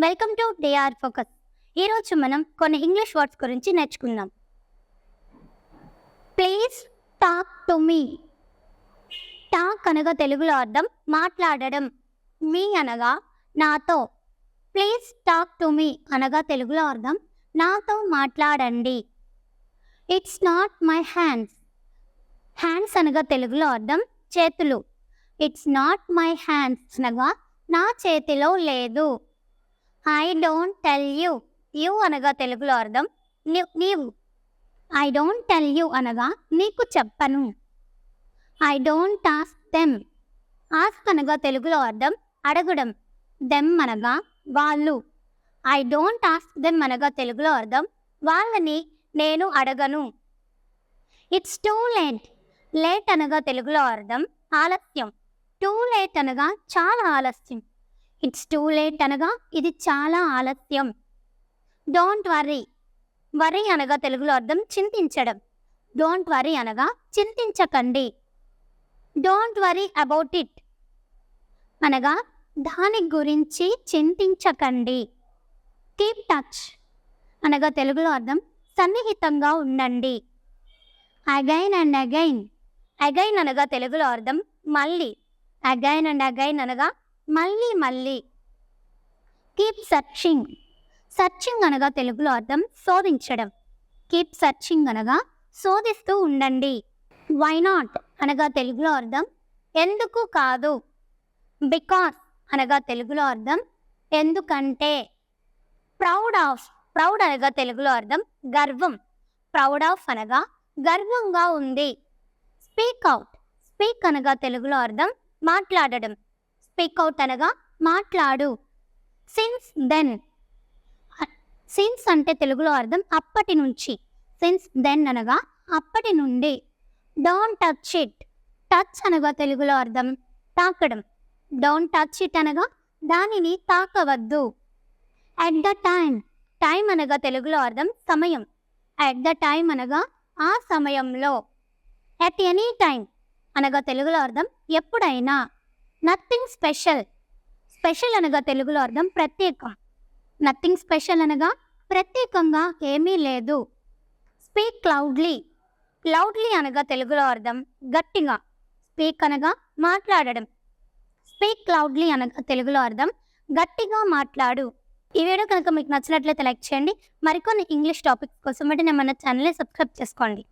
Welcome to DR focus. ఈరోజు మనం కొన్ని ఇంగ్లీష్ వర్డ్స్ గురించి నేర్చుకుందాం. Please talk to me. Talk అనగా తెలుగులో అర్థం మాట్లాడడం. మీ అనగా నాతో. ప్లీజ్ టాక్ టు మీ అనగా తెలుగులో అర్థం నాతో మాట్లాడండి. It's not my hands. Hands అనగా తెలుగులో అర్థం చేతులు. ఇట్స్ నాట్ మై హ్యాండ్స్ అనగా నా చేతిలో లేదు. I don't tell you. You అనగా తెలుగులో అర్థం నీవు. ఐ డోంట్ టెల్ యూ అనగా నీకు చెప్పను. I don't ask them. Ask అనగా తెలుగులో అర్థం అడగడం. దెమ్ అనగా వాళ్ళు. ఐ డోంట్ ఆస్క్ దెమ్ అనగా తెలుగులో అర్థం వాళ్ళని నేను అడగను. It's too late. లేట్ అనగా తెలుగులో అర్థం ఆలస్యం. టూ లేట్ అనగా చాలా ఆలస్యం. ఇట్స్ టూ లేట్ అనగా ఇది చాలా ఆలస్యం. Don't worry. వరీ అనగా తెలుగులో అర్థం చింతించడం. డోంట్ వరీ అనగా చింతించకండి. డోంట్ వరీ అబౌట్ ఇట్ అనగా దాని గురించి చింతించకండి. కీప్ టచ్ అనగా తెలుగులో అర్థం సన్నిహితంగా ఉండండి. Again and again. అగైన్ అనగా తెలుగులో అర్థం మళ్ళీ. అగైన్ అండ్ అగైన్ అనగా మళ్ళీ మళ్ళీ. Keep searching. సర్చింగ్ అనగా తెలుగులో అర్థం శోధించడం. కీప్ సర్చింగ్ అనగా శోధిస్తూ ఉండండి. వై నాట్ అనగా తెలుగులో అర్థం ఎందుకు కాదు. బికాస్ అనగా తెలుగులో అర్థం ఎందుకంటే. Proud of. ప్రౌడ్ అనగా తెలుగులో అర్థం గర్వం. ప్రౌడ్ ఆఫ్ అనగా గర్వంగా ఉంది. Speak out. స్పీక్ అనగా తెలుగులో అర్థం మాట్లాడడం. స్పీక్ అవుట్ అనగా మాట్లాడు. Since then. సిన్స్ అంటే తెలుగులో అర్థం అప్పటి నుంచి. సిన్స్ దెన్ అనగా అప్పటి నుండి. Don't touch it. టచ్ అనగా తెలుగులో అర్థం తాకడం. డోంట్ టచ్ ఇట్ అనగా దానిని తాకవద్దు. At the time. టైం అనగా తెలుగులో అర్థం సమయం. అట్ ద టైం అనగా ఆ సమయంలో. అట్ ఎనీ టైం అనగా తెలుగులో అర్థం ఎప్పుడైనా. Nothing special. స్పెషల్ అనగా తెలుగులో అర్థం ప్రత్యేకం. నథింగ్ స్పెషల్ అనగా ప్రత్యేకంగా ఏమీ లేదు. Speak loudly. లౌడ్లీ అనగా తెలుగులో అర్థం గట్టిగా. స్పీక్ అనగా మాట్లాడడం. స్పీక్ లౌడ్లీ అనగా తెలుగులో అర్థం గట్టిగా మాట్లాడు. ఈ వీడియో కనుక మీకు నచ్చినట్లయితే లైక్ చేయండి. మరికొన్ని ఇంగ్లీష్ టాపిక్స్ కోసం వెంటనే మన ఛానల్ని సబ్స్క్రైబ్ చేసుకోండి.